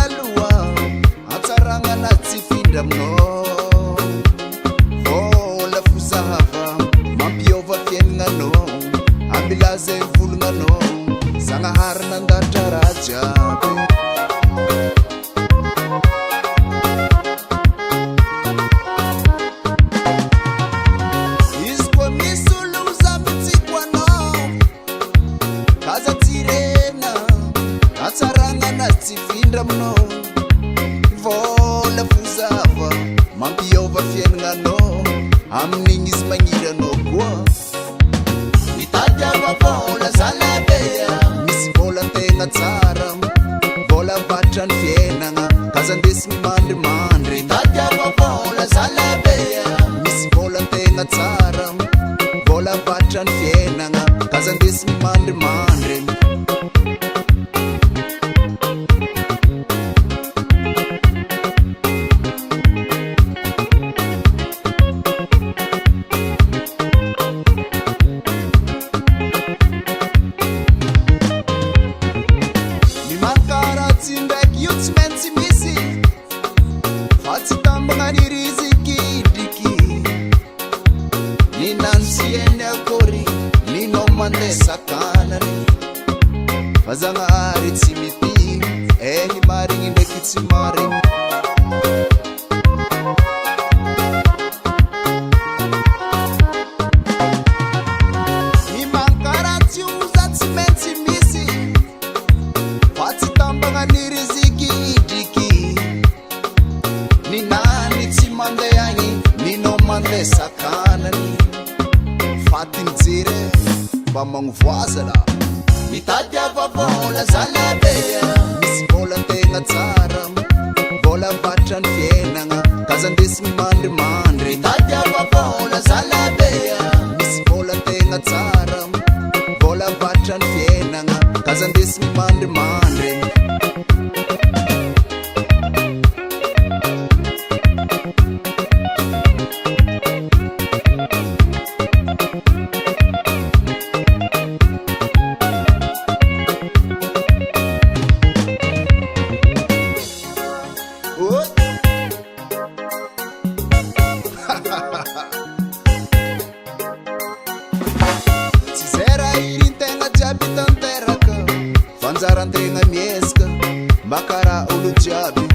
aloha atsaragna na tsy findra aminao vola fozahava mampiova fiaignanao ambilaza volognanao Zagnahary nandatra raha jiaby izy koa misy olo zamitsiko anao kaza tsirena atsaragna na tsy findra aminao vola fozava mampiova fiaignanao amin'igny izy magniry anao koa mitady vola zalabea misy vola tegna tsara vola vatrany fiaignana kaza andesigny mandrimandry mitady vola zalabea misy vola tegna tsara vola vatrany fiaignana kaza andesigny mandrimandry Tsindraiky io tsy maintsy misy fa tsy tambagna ny riziky driky ninano tsy eny akory ninao mandeha sakanany fa Zagnahary tsy mipigny ny marigny ndraiky tsy marigny ny mankaratsy oza tsy maintsy misy fa tsy tambagna ny riziky driky ninany tsy mandeha agny ninao mandeha sakanany faty mijery mba magnovoaza la mitady vola zalabea misy vola tegna tsara vola vatrany fiaignana kaza andesigny mandrimandry mitady vola zalabea misy vola tegna tsara vola vatrany fiaignana kaza andesigny mandrimandry tsy zay raha irin-tegna jiaby tanteraka fanjaran-tegna miezaka mba karaha olo jiaby